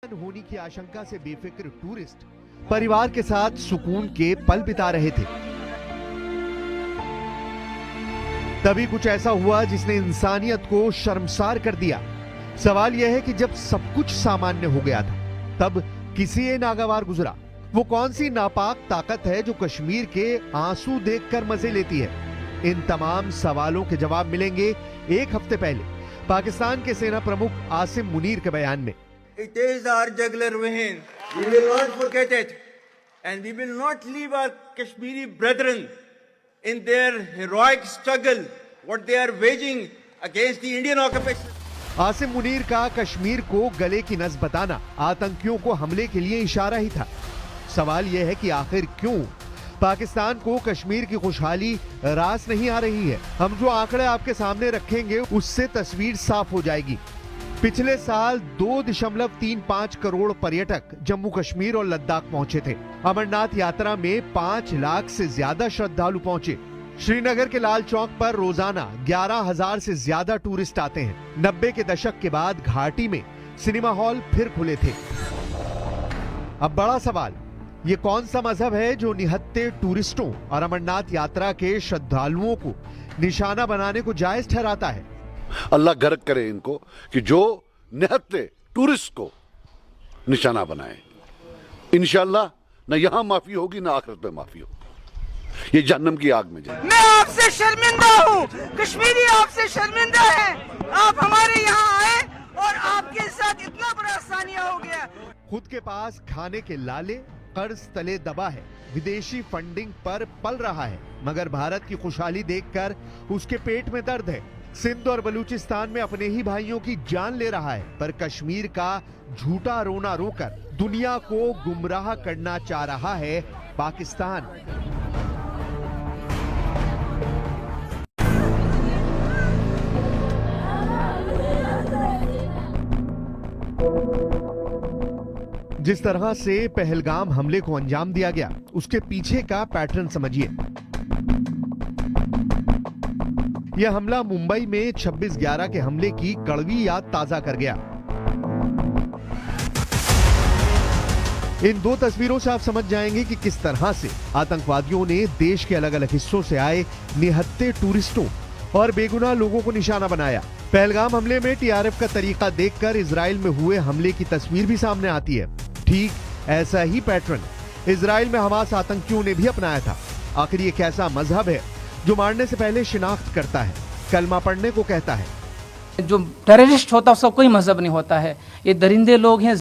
होने की आशंका से बेफिक्र टूरिस्ट परिवार के साथ सुकून के पल बिता रहे थे। तभी कुछ ऐसा हुआ जिसने इंसानियत को शर्मसार कर दिया। सवाल यह है कि जब सब कुछ सामान्य हो गया था तब किसी ये नागवार गुजरा। वो कौन सी नापाक ताकत है जो कश्मीर के आंसू देखकर मजे लेती है? इन तमाम सवालों के जवाब मिलेंगे एक हफ्ते पहले पाकिस्तान के सेना प्रमुख आसिम मुनीर के बयान में। It is our jugular vein. We will not forget it, and we will not leave our Kashmiri brethren in their heroic struggle, what they are waging against the Indian occupation. Asim Munir का कश्मीर को गले की नस बताना आतंकियों को हमले के लिए इशारा ही था। सवाल यह है कि आखिर क्यों पाकिस्तान को कश्मीर की खुशहाली रास नहीं आ रही है? हम जो आंकड़े आपके सामने रखेंगे उससे तस्वीर साफ हो जाएगी। पिछले साल 2.35 करोड़ पर्यटक जम्मू कश्मीर और लद्दाख पहुंचे थे। अमरनाथ यात्रा में 5 लाख से ज्यादा श्रद्धालु पहुंचे। श्रीनगर के लाल चौक पर रोजाना 11,000 से ज्यादा टूरिस्ट आते हैं। 90 के दशक के बाद घाटी में सिनेमा हॉल फिर खुले थे। अब बड़ा सवाल, ये कौन सा मजहब है जो निहत्थे टूरिस्टों और अमरनाथ यात्रा के श्रद्धालुओं को निशाना बनाने को जायज ठहराता है? अल्लाह गर्क करे इनको कि जो निहत्थे टूरिस्ट को निशाना बनाए। इंशाअल्लाह न यहां माफी होगी न आखिरत में माफी होगी। ये जहन्नम की आग में जाए। मैं आपसे शर्मिंदा हूँ, कश्मीरी आपसे शर्मिंदा है। आप हमारे यहाँ आए और आपके साथ इतना बड़ा सानिया हो गया। खुद के पास खाने के लाले कर्ज तले दबा है, विदेशी फंडिंग पर पल रहा है, मगर भारत की खुशहाली देखकर उसके पेट में दर्द है। सिंध और बलूचिस्तान में अपने ही भाइयों की जान ले रहा है, पर कश्मीर का झूठा रोना रोकर दुनिया को गुमराह करना चाह रहा है पाकिस्तान। जिस तरह से पहलगाम हमले को अंजाम दिया गया, उसके पीछे का पैटर्न समझिए। यह हमला मुंबई में 26/11 के हमले की कड़वी याद ताजा कर गया। इन दो तस्वीरों से आप समझ जाएंगे कि किस तरह से आतंकवादियों ने देश के अलग अलग हिस्सों से आए निहत्थे टूरिस्टों और बेगुनाह लोगों को निशाना बनाया। पहलगाम हमले में टीआरएफ का तरीका देखकर इजराइल में हुए हमले की तस्वीर भी सामने आती है। ठीक ऐसा ही पैटर्न इजराइल में हमास आतंकियों ने भी अपनाया था। आखिर ये कैसा मजहब है जो मारने से पहले शिनाख्त करता है, कलमा पढ़ने को कहता है? जो टेररिस्ट होता है उसका कोई मजहब नहीं होता है। ये दरिंदे लोग हैं।